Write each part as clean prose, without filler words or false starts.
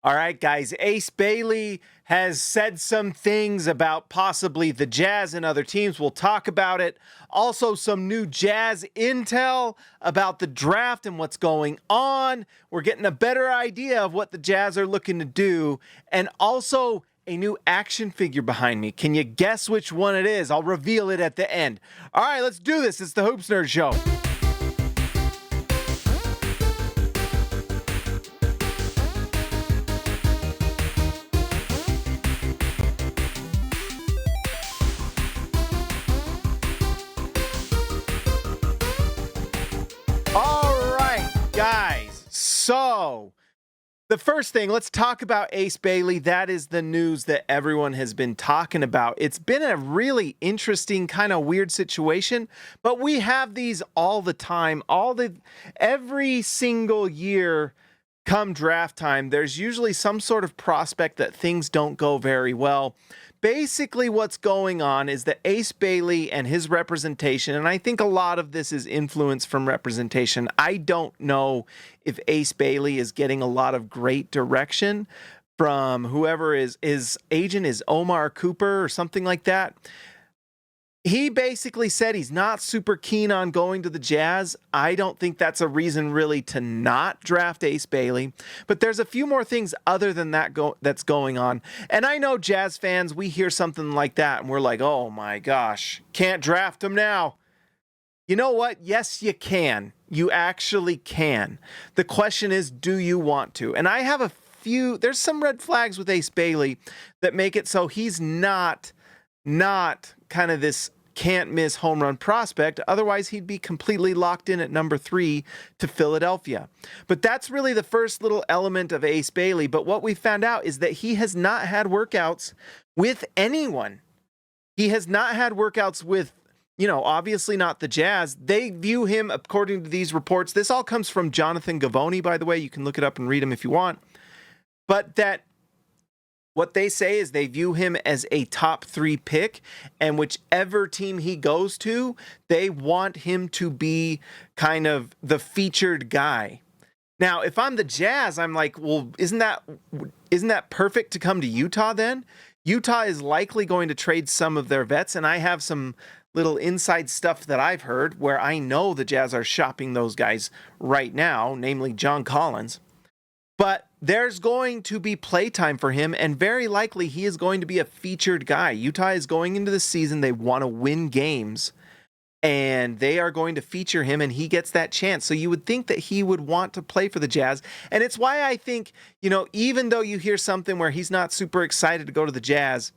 All right, guys. Ace Bailey has said some things about possibly the Jazz and other teams. We'll talk about it. Also, some new Jazz intel about the draft and what's going on. We're getting a better idea of what the Jazz are looking to do. And also, a new action figure behind me. Can you guess which one it is? I'll reveal it at the end. All right, let's do this. It's the Hoops Nerd Show. Guys, so the first thing, let's talk about Ace Bailey. That is the news that everyone has been talking about. It's been a really interesting, kind of weird situation, but we have these all the time. Every single year come draft time, there's usually some sort of prospect that things don't go very well. Basically, what's going on is that Ace Bailey and his representation, and I think a lot of this is influence from representation. I don't know if Ace Bailey is getting a lot of great direction from whoever his agent is, Omar Cooper or something like that. He basically said he's not super keen on going to the Jazz. I don't think that's a reason really to not draft Ace Bailey. But there's a few more things other than that that's going on. And I know Jazz fans, we hear something like that and we're like, oh my gosh, can't draft him now. You know what? Yes, you can. You actually can. The question is, do you want to? And I have there's some red flags with Ace Bailey that make it so he's not kind of this can't miss home run prospect. Otherwise, he'd be completely locked in at number 3 to Philadelphia. But that's really the first little element of Ace Bailey. But what we found out is that he has not had workouts with anyone. He has not had workouts with, obviously not the Jazz. They view him, according to these reports, this all comes from Jonathan Givony, by the way. You can look it up and read him if you want. But that what they say is they view him as a top 3 pick, and whichever team he goes to, they want him to be kind of the featured guy. Now, if I'm the Jazz, I'm like, well, isn't that perfect to come to Utah then? Utah is likely going to trade some of their vets, and I have some little inside stuff that I've heard where I know the Jazz are shopping those guys right now, namely John Collins. But there's going to be playtime for him, and very likely he is going to be a featured guy. Utah is going into the season. They want to win games, and they are going to feature him, and he gets that chance. So you would think that he would want to play for the Jazz. And it's why I think, even though you hear something where he's not super excited to go to the Jazz,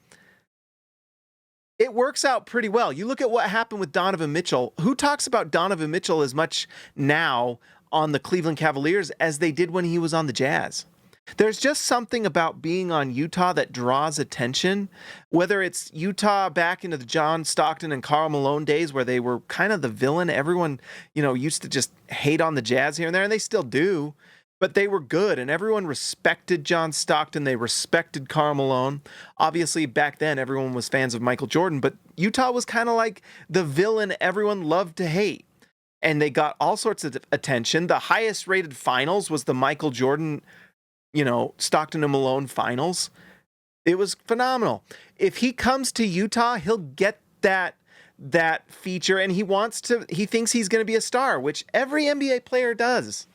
it works out pretty well. You look at what happened with Donovan Mitchell. Who talks about Donovan Mitchell as much now on the Cleveland Cavaliers as they did when he was on the Jazz? There's just something about being on Utah that draws attention, whether it's Utah back into the John Stockton and Karl Malone days where they were kind of the villain. Everyone, used to just hate on the Jazz here and there, and they still do, but they were good, and everyone respected John Stockton. They respected Karl Malone. Obviously, back then, everyone was fans of Michael Jordan, but Utah was kind of like the villain everyone loved to hate. And they got all sorts of attention. The highest rated finals was the Michael Jordan, Stockton and Malone finals. It was phenomenal. If he comes to Utah, he'll get that feature, and he thinks he's going to be a star, which every NBA player does.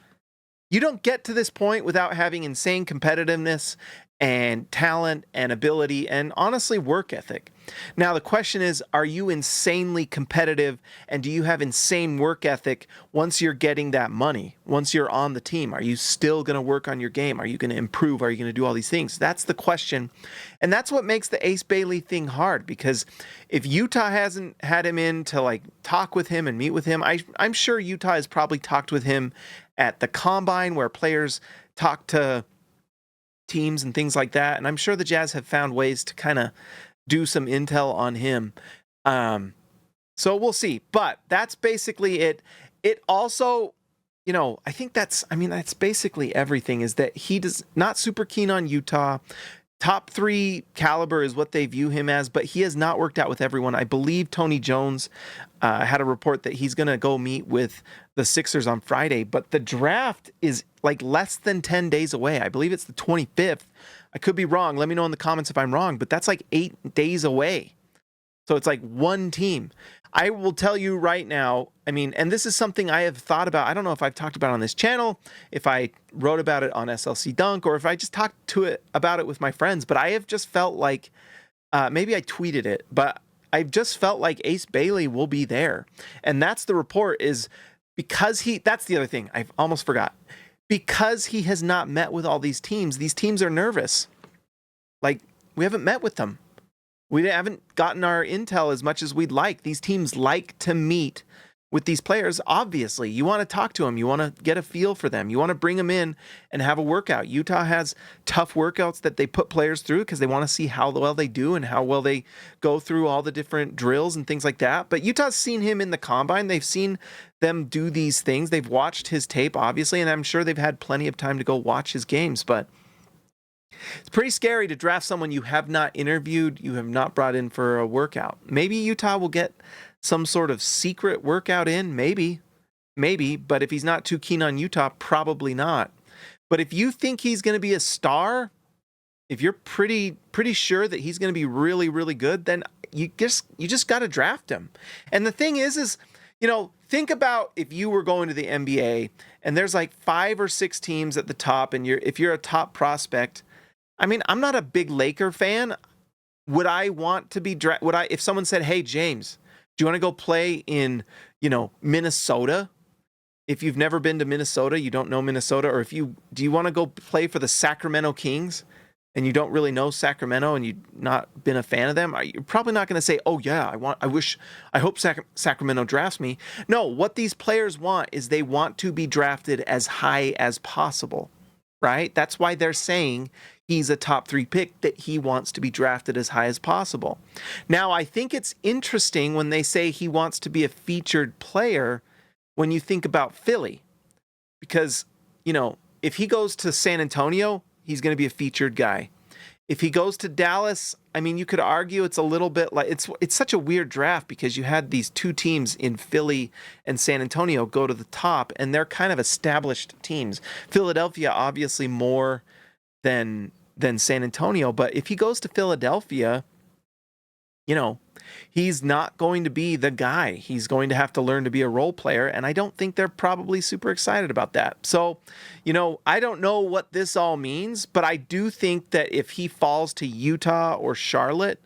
You don't get to this point without having insane competitiveness and talent and ability and honestly work ethic. Now, the question is, are you insanely competitive, and do you have insane work ethic once you're getting that money? Once you're on the team, are you still going to work on your game? Are you going to improve? Are you going to do all these things? That's the question. And that's what makes the Ace Bailey thing hard, because if Utah hasn't had him in to talk with him and meet with him, I'm sure Utah has probably talked with him at the Combine where players talk to teams and things like that. And I'm sure the Jazz have found ways to kind of do some intel on him. So we'll see. But that's basically it. It also, I think that's basically everything, is that he does not super keen on Utah. Top 3 caliber is what they view him as, but he has not worked out with everyone. I believe Tony Jones had a report that he's going to go meet with the Sixers on Friday, but the draft is like less than 10 days away. I believe it's the 25th. I could be wrong. Let me know in the comments if I'm wrong, but that's like 8 days away. So it's like one team. I will tell you right now, I mean, and this is something I have thought about. I don't know if I've talked about it on this channel, if I wrote about it on SLC Dunk, or if I just talked about it with my friends, but I have just felt like, maybe I tweeted it, but I've just felt like Ace Bailey will be there. And that's the report, is because that's the other thing I almost forgot. Because he has not met with all these teams are nervous. Like, we haven't met with them. We haven't gotten our intel as much as we'd like. These teams like to meet with these players. Obviously, you want to talk to them. You want to get a feel for them. You want to bring them in and have a workout. Utah has tough workouts that they put players through because they want to see how well they do and how well they go through all the different drills and things like that. But Utah's seen him in the combine. They've seen them do these things. They've watched his tape, obviously, and I'm sure they've had plenty of time to go watch his games. But it's pretty scary to draft someone you have not interviewed, you have not brought in for a workout. Maybe Utah will get some sort of secret workout in, maybe, but if he's not too keen on Utah, probably not. But if you think he's going to be a star, if you're pretty sure that he's going to be really, really good, then you just got to draft him. And the thing is, you know, think about if you were going to the NBA and there's like 5 or 6 teams at the top, and if you're a top prospect. I mean, I'm not a big Laker fan. Would I want to be if someone said, "Hey, James, do you want to go play in, Minnesota?" If you've never been to Minnesota, you don't know Minnesota, or do you want to go play for the Sacramento Kings and you don't really know Sacramento and you've not been a fan of them? You're probably not going to say, "Oh yeah, I hope Sacramento drafts me." No, what these players want is they want to be drafted as high as possible, right? That's why they're saying he's a top 3 pick, that he wants to be drafted as high as possible. Now, I think it's interesting when they say he wants to be a featured player when you think about Philly. Because, if he goes to San Antonio, he's going to be a featured guy. If he goes to Dallas, I mean, you could argue it's a little bit like it's such a weird draft because you had these 2 teams in Philly and San Antonio go to the top, and they're kind of established teams. Philadelphia, obviously more than San Antonio, but if he goes to Philadelphia, he's not going to be the guy. He's going to have to learn to be a role player, and I don't think they're probably super excited about that. So, I don't know what this all means, but I do think that if he falls to Utah or Charlotte,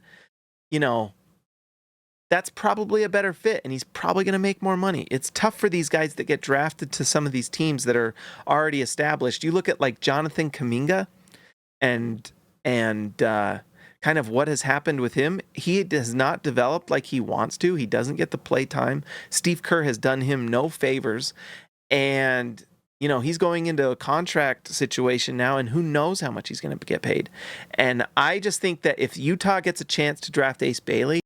that's probably a better fit, and he's probably going to make more money. It's tough for these guys that get drafted to some of these teams that are already established. You look at like Jonathan Kuminga, and kind of what has happened with him. He does not develop like he wants to. He doesn't get the play time. Steve Kerr has done him no favors, and he's going into a contract situation now, and who knows how much he's going to get paid. And I just think that if Utah gets a chance to draft Ace Bailey,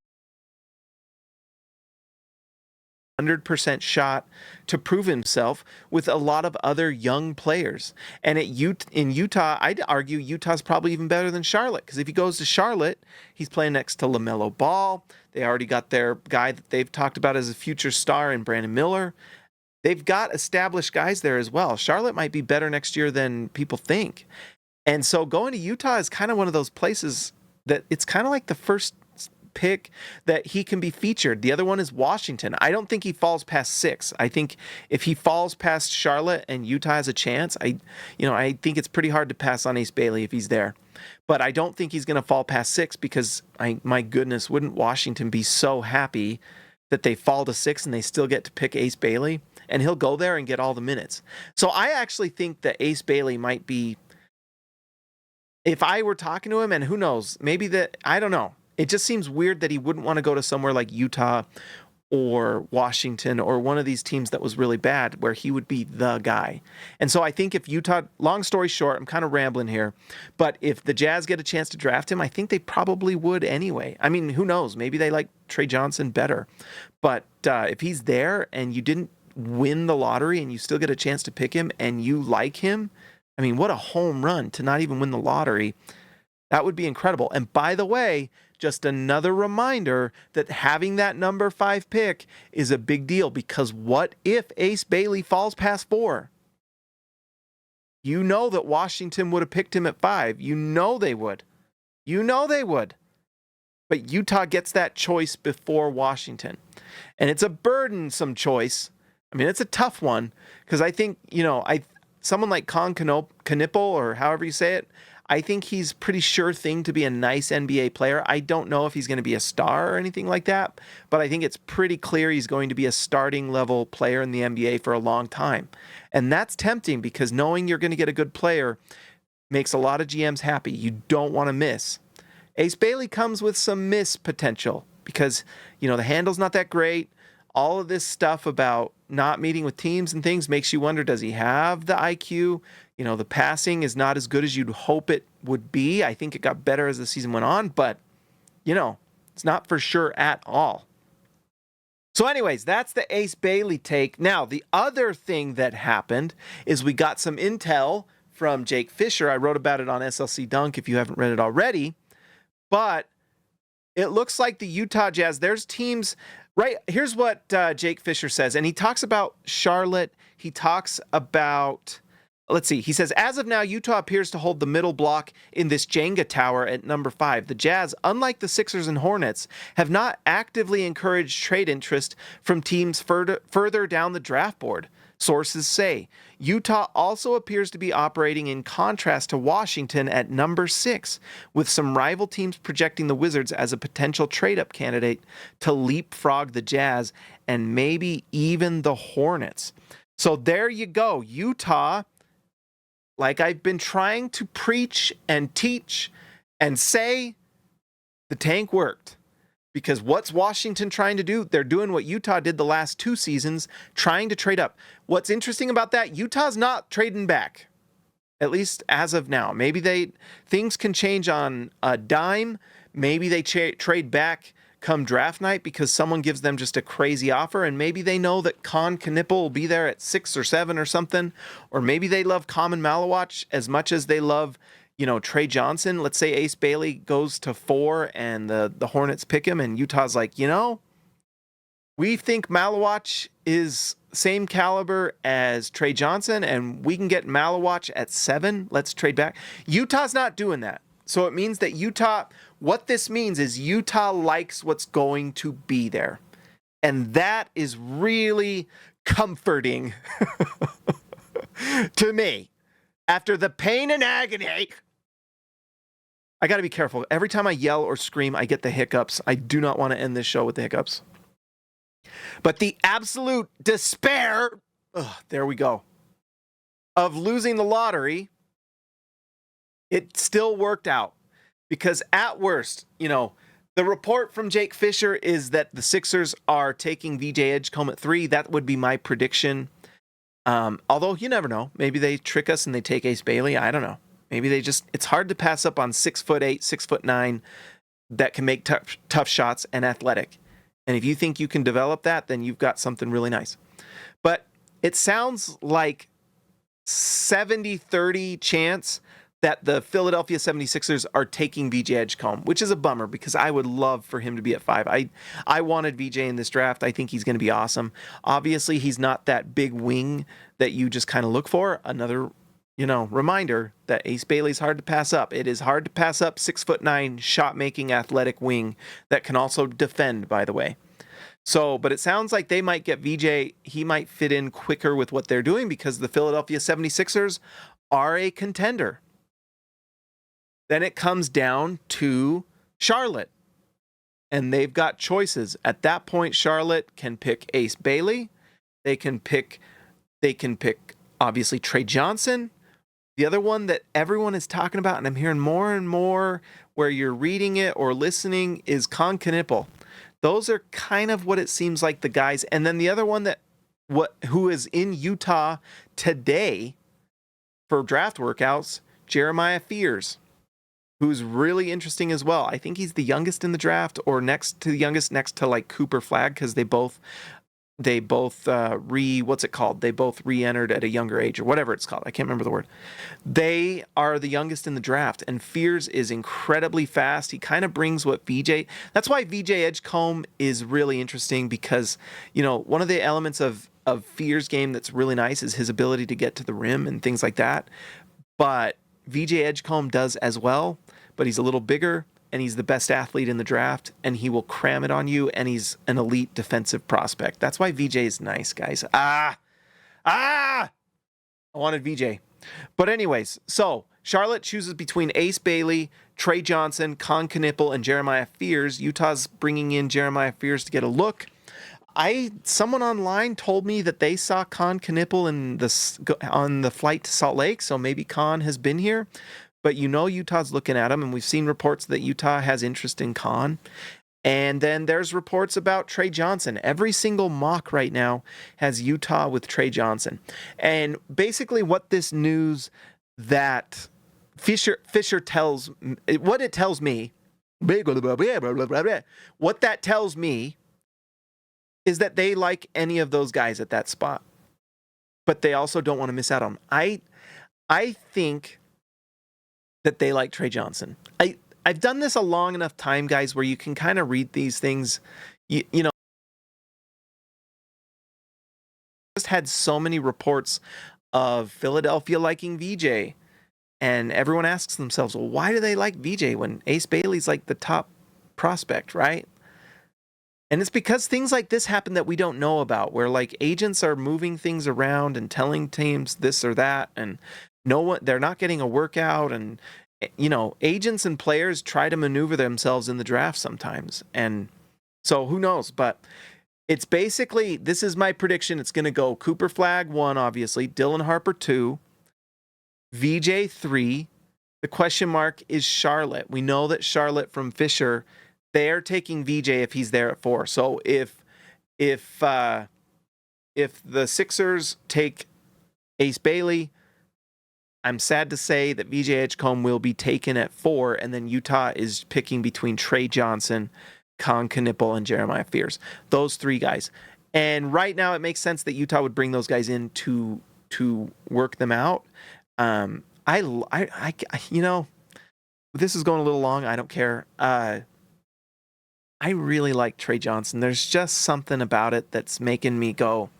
100% shot to prove himself with a lot of other young players. And in Utah, I'd argue Utah's probably even better than Charlotte, because if he goes to Charlotte, he's playing next to LaMelo Ball. They already got their guy that they've talked about as a future star in Brandon Miller. They've got established guys there as well. Charlotte might be better next year than people think. And so going to Utah is kind of one of those places that it's kind of like the first pick that he can be featured. The other one is Washington. I don't think he falls past 6. I think if he falls past Charlotte and Utah has a chance, I think it's pretty hard to pass on Ace Bailey if he's there. But I don't think he's going to fall past 6 because my goodness, wouldn't Washington be so happy that they fall to 6 and they still get to pick Ace Bailey, and he'll go there and get all the minutes. So I actually think that Ace Bailey might be, if I were talking to him, and who knows, I don't know. It just seems weird that he wouldn't want to go to somewhere like Utah or Washington or one of these teams that was really bad where he would be the guy. And so I think if Utah, long story short, I'm kind of rambling here, but if the Jazz get a chance to draft him, I think they probably would anyway. I mean, who knows? Maybe they like Trey Johnson better. But if he's there and you didn't win the lottery and you still get a chance to pick him and you like him, I mean, what a home run to not even win the lottery. That would be incredible. And by the way, just another reminder that having that number 5 pick is a big deal, because what if Ace Bailey falls past 4? You know that Washington would have picked him at 5. You know they would. You know they would. But Utah gets that choice before Washington. And it's a burdensome choice. I mean, it's a tough one because I think, someone like Con Knipple, or however you say it, I think he's pretty sure thing to be a nice NBA player. I don't know if he's going to be a star or anything like that, but I think it's pretty clear he's going to be a starting level player in the NBA for a long time. And that's tempting because knowing you're going to get a good player makes a lot of GMs happy. You don't want to miss. Ace Bailey comes with some miss potential because, the handle's not that great. All of this stuff about not meeting with teams and things makes you wonder, does he have the IQ? The passing is not as good as you'd hope it would be. I think it got better as the season went on, but, it's not for sure at all. So anyways, that's the Ace Bailey take. Now, the other thing that happened is we got some intel from Jake Fisher. I wrote about it on SLC Dunk if you haven't read it already. But it looks like the Utah Jazz, there's teams, right? Here's what Jake Fisher says. And he talks about Charlotte. He talks about, he says, as of now, Utah appears to hold the middle block in this Jenga tower at number 5. The Jazz, unlike the Sixers and Hornets, have not actively encouraged trade interest from teams further down the draft board. Sources say Utah also appears to be operating in contrast to Washington at number 6, with some rival teams projecting the Wizards as a potential trade-up candidate to leapfrog the Jazz and maybe even the Hornets. So there you go. Utah, like I've been trying to preach and teach and say, the tank worked. Because what's Washington trying to do? They're doing what Utah did the last 2 seasons, trying to trade up. What's interesting about that, Utah's not trading back, at least as of now. Maybe things can change on a dime. Maybe they trade back come draft night because someone gives them just a crazy offer, and maybe they know that Con Knipple will be there at 6 or 7 or something, or maybe they love Common Malawach as much as they love Trey Johnson. Let's say Ace Bailey goes to 4 and the Hornets pick him, and Utah's like, we think Malawach is same caliber as Trey Johnson, and we can get Malawach at 7. Let's trade back. Utah's not doing that. So it means that what this means is Utah likes what's going to be there. And that is really comforting to me. After the pain and agony, I got to be careful. Every time I yell or scream, I get the hiccups. I do not want to end this show with the hiccups. But the absolute despair, there we go, of losing the lottery, it still worked out. Because at worst, the report from Jake Fisher is that the Sixers are taking VJ Edgecombe at 3. That would be my prediction. Although you never know. Maybe they trick us and they take Ace Bailey. I don't know. Maybe it's hard to pass up on 6'8", 6'9", that can make tough shots and athletic. And if you think you can develop that, then you've got something really nice. But it sounds like 70-30 chance that the Philadelphia 76ers are taking VJ Edgecombe, which is a bummer because I would love for him to be at 5. I wanted VJ in this draft. I think he's going to be awesome. Obviously, he's not that big wing that you just kind of look for. Another, reminder that Ace Bailey's hard to pass up. It is hard to pass up 6'9" shot-making athletic wing that can also defend, by the way. So, but it sounds like they might get VJ. He might fit in quicker with what they're doing because the Philadelphia 76ers are a contender. Then it comes down to Charlotte, and they've got choices. At that point, Charlotte can pick Ace Bailey. They can pick obviously Trey Johnson. The other one that everyone is talking about, and I'm hearing more and more where you're reading it or listening, is Con Knipple. Those are kind of what it seems like the guys. And then the other one who is in Utah today for draft workouts, Jeremiah Fears, who's really interesting as well. I think he's the youngest in the draft, or next to the youngest, next to like Cooper Flagg, because they both re-entered at a younger age, or whatever it's called. I can't remember the word. They are the youngest in the draft, and Fears is incredibly fast. He kind of brings what that's why VJ Edgecombe is really interesting, because, one of the elements of of Fear's game that's really nice is his ability to get to the rim and things like that. But VJ Edgecombe does as well, but he's a little bigger and he's the best athlete in the draft and he will cram it on you and he's an elite defensive prospect. That's why VJ is nice, guys. I wanted VJ. But anyways, so Charlotte chooses between Ace Bailey, Trey Johnson, Con Knipple, and Jeremiah Fears. Utah's bringing in Jeremiah Fears to get a look. Someone online told me that they saw Con Knipple on the flight to Salt Lake, so maybe Con has been here. But Utah's looking at him, and we've seen reports that Utah has interest in Con. And then there's reports about Trey Johnson. Every single mock right now has Utah with Trey Johnson. And basically what this news that Fisher tells, what it tells me, what that tells me is that they like any of those guys at that spot. But they also don't want to miss out on them. I think that they like Trey Johnson. I've done this a long enough time, guys, where you can kind of read these things. Just had so many reports of Philadelphia liking VJ. And everyone asks themselves, well, why do they like VJ when Ace Bailey's like the top prospect, right? And it's because things like this happen that we don't know about, where like agents are moving things around and telling teams this or that, and they're not getting a workout, and agents and players try to maneuver themselves in the draft sometimes. And so who knows, but it's basically, this is my prediction. It's going to go Cooper Flagg 1, obviously, Dylan Harper 2, VJ 3. The question mark is Charlotte. We know that Charlotte from Fisher, they're taking VJ if he's there at 4. So if the Sixers take Ace Bailey, I'm sad to say that VJ Edgecombe will be taken at 4, and then Utah is picking between Trey Johnson, Con Knipple, and Jeremiah Fears. Those 3 guys. And right now it makes sense that Utah would bring those guys in to work them out. This is going a little long. I don't care. I really like Trey Johnson. There's just something about it that's making me go.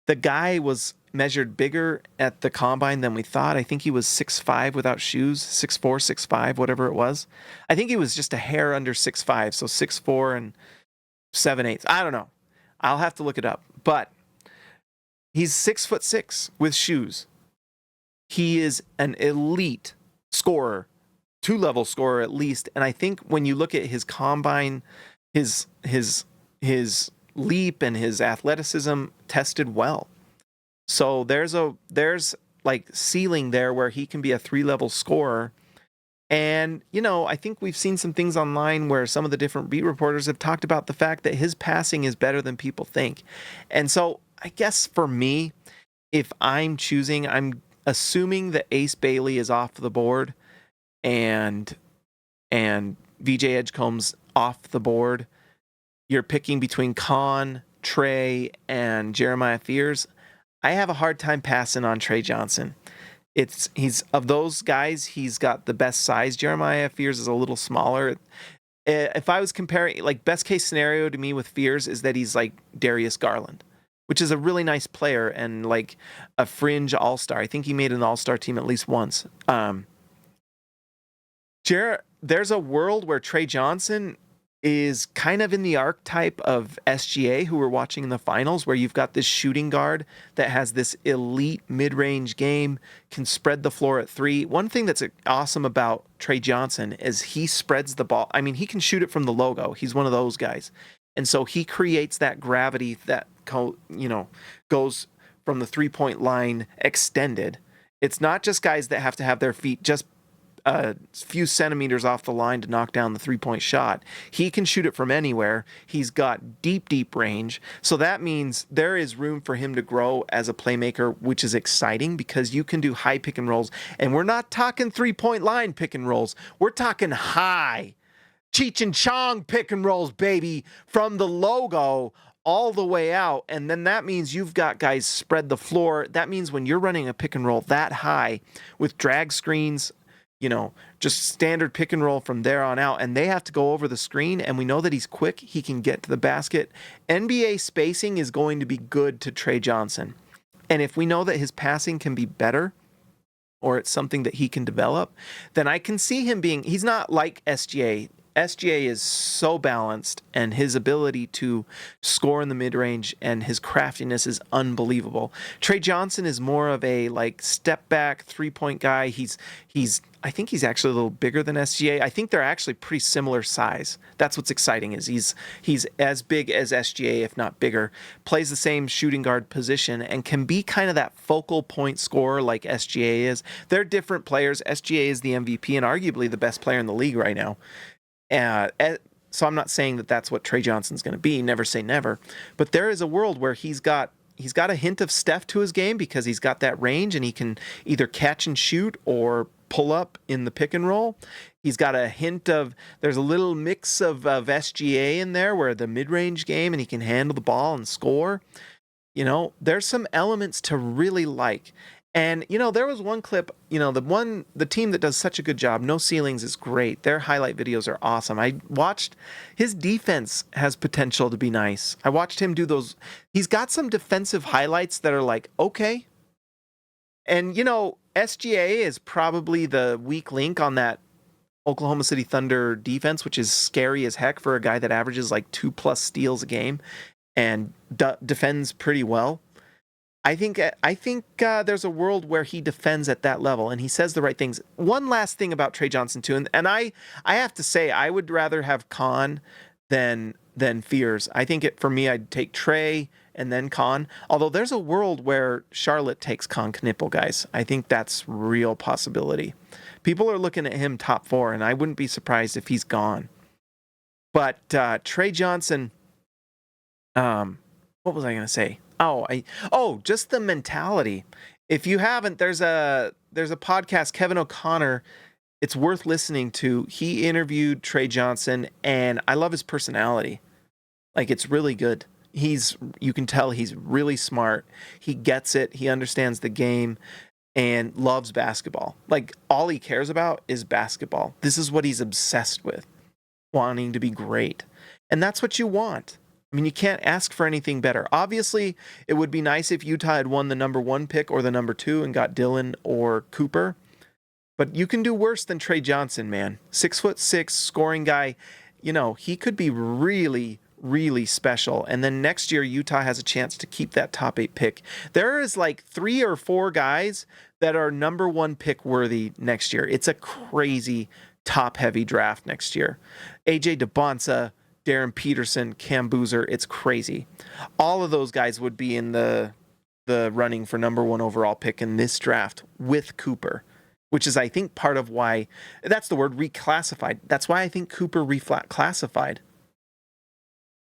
The guy was measured bigger at the combine than we thought. I think he was 6'5" without shoes, 6'4", 6'5", whatever it was. I think he was just a hair under 6'5", so 6'4" and 7/8. I don't know. I'll have to look it up. But he's 6'6" with shoes. He is an elite scorer, 2-level scorer at least. And I think when you look at his combine, his leap and his athleticism tested well. So there's like ceiling there where he can be a 3-level scorer. And, I think we've seen some things online where some of the different beat reporters have talked about the fact that his passing is better than people think. And so I guess for me, if I'm choosing, I'm assuming that Ace Bailey is off the board and VJ Edgecombe's off the board. You're picking between Con, Trey, and Jeremiah Fears. I have a hard time passing on Trey Johnson. He's of those guys, he's got the best size. Jeremiah Fears is a little smaller. If I was comparing, like, best case scenario to me with Fears is that he's like Darius Garland, which is a really nice player and like a fringe all-star. I think he made an all-star team at least once. There's a world where Trey Johnson is kind of in the archetype of SGA, who we're watching in the finals, where you've got this shooting guard that has this elite mid-range game, can spread the floor at 3. One thing that's awesome about Trey Johnson is he spreads the ball. I mean, he can shoot it from the logo. He's one of those guys. And so he creates that gravity that, goes from the 3-point line extended. It's not just guys that have to have their feet just a few centimeters off the line to knock down the 3-point shot. He can shoot it from anywhere. He's got deep range. So that means there is room for him to grow as a playmaker, which is exciting because you can do high pick and rolls. And we're not talking 3-point line pick and rolls. We're talking high Cheech and Chong pick and rolls, baby, from the logo all the way out. And then that means you've got guys spread the floor. That means when you're running a pick and roll that high with drag screens, just standard pick and roll from there on out, and they have to go over the screen, and we know that he's quick. He can get to the basket. NBA spacing is going to be good to Trey Johnson. And if we know that his passing can be better, or it's something that he can develop, then I can see him being, he's not like SGA. SGA is so balanced, and his ability to score in the mid-range and his craftiness is unbelievable. Trey Johnson is more of a step back 3-point guy. I think he's actually a little bigger than SGA. I think they're actually pretty similar size. That's what's exciting, is he's as big as SGA, if not bigger, plays the same shooting guard position, and can be kind of that focal point scorer like SGA is. They're different players. SGA is the MVP and arguably the best player in the league right now. So I'm not saying that that's what Trey Johnson's going to be. Never say never. But there is a world where he's got a hint of Steph to his game, because he's got that range and he can either catch and shoot or pull up in the pick and roll. He's got a hint of, there's a little mix of SGA in there, where the mid-range game, and he can handle the ball and score. There's some elements to really like. And, there was one clip, the team that does such a good job, No Ceilings, is great. Their highlight videos are awesome. I watched, his defense has potential to be nice. I watched him do those. He's got some defensive highlights that are like, okay. And, SGA is probably the weak link on that Oklahoma City Thunder defense, which is scary as heck for a guy that averages 2+ steals a game and defends pretty well. I think there's a world where he defends at that level and he says the right things. One last thing about Trey Johnson too, and I have to say, I would rather have Con than Fears. I think for me, I'd take Trey and then Con. Although there's a world where Charlotte takes Con Knippel, guys. I think that's real possibility. People are looking at him top 4, and I wouldn't be surprised if he's gone. But Trey Johnson, what was I going to say? Just the mentality. If you haven't, there's a podcast, Kevin O'Connor. It's worth listening to. He interviewed Trey Johnson, and I love his personality. It's really good. You can tell he's really smart. He gets it. He understands the game and loves basketball. All he cares about is basketball. This is what he's obsessed with, wanting to be great. And that's what you want. I mean, you can't ask for anything better. Obviously, it would be nice if Utah had won the number 1 pick or the number 2 and got Dillon or Cooper. But you can do worse than Trey Johnson, man. 6'6", scoring guy. He could be really, really special. And then next year, Utah has a chance to keep that top 8 pick. There is 3 or 4 guys that are number 1 pick worthy next year. It's a crazy top-heavy draft next year. AJ DeBonsa, Darren Peterson, Cam Boozer, it's crazy. All of those guys would be in the running for number 1 overall pick in this draft with Cooper, which is, I think, part of why, that's the word, reclassified. That's why I think Cooper reclassified.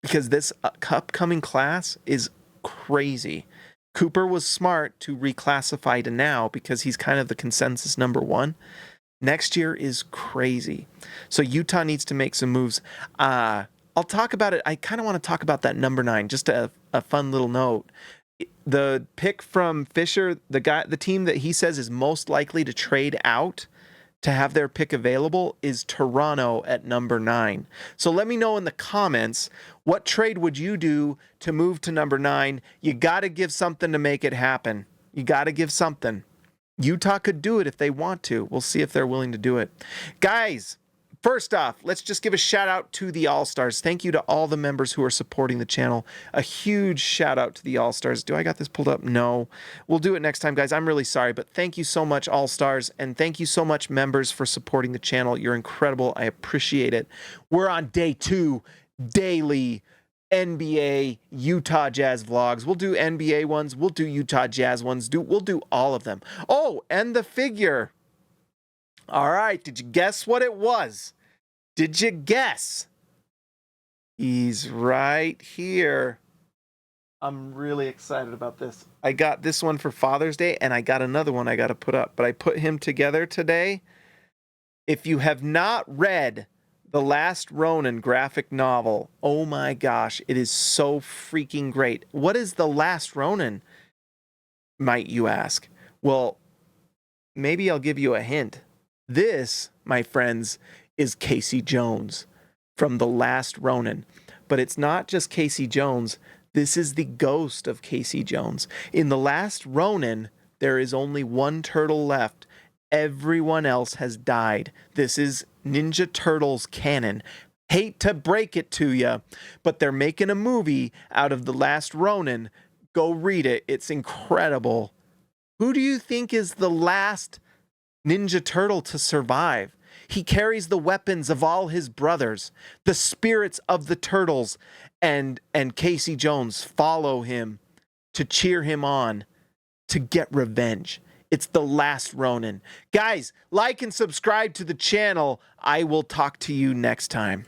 Because this upcoming class is crazy. Cooper was smart to reclassify to now because he's kind of the consensus number 1. Next year is crazy. So Utah needs to make some moves. I'll talk about it. I kind of want to talk about that number 9, just a fun little note. The pick from Fisher, the team that he says is most likely to trade out to have their pick available is Toronto at number 9. So let me know in the comments, what trade would you do to move to number 9? You got to give something to make it happen. You got to give something. Utah could do it if they want to. We'll see if they're willing to do it. Guys, first off, let's just give a shout out to the All-Stars. Thank you to all the members who are supporting the channel. A huge shout out to the All-Stars. Do I got this pulled up? No. We'll do it next time, guys. I'm really sorry, but thank you so much, All-Stars, and thank you so much, members, for supporting the channel. You're incredible. I appreciate it. We're on day 2, daily NBA Utah Jazz vlogs. We'll do NBA ones. We'll do Utah Jazz ones. We'll do all of them. Oh, and the figure. All right, did you guess what it was? Did you guess? He's right here. I'm really excited about this. I got this one for Father's Day, and I got another one I got to put up, but I put him together today. If you have not read The Last Ronin graphic novel, oh my gosh, it is so freaking great. What is The Last Ronin, might you ask? Well, maybe I'll give you a hint. This, my friends, is Casey Jones from The Last Ronin. But it's not just Casey Jones. This is the ghost of Casey Jones. In The Last Ronin, there is only one turtle left. Everyone else has died. This is Ninja Turtles canon. Hate to break it to you, but they're making a movie out of The Last Ronin. Go read it. It's incredible. Who do you think is the last Ninja Turtle to survive? He carries the weapons of all his brothers. The spirits of the turtles and Casey Jones follow him to cheer him on to get revenge. It's The Last Ronin. Guys, like and subscribe to the channel. I will talk to you next time.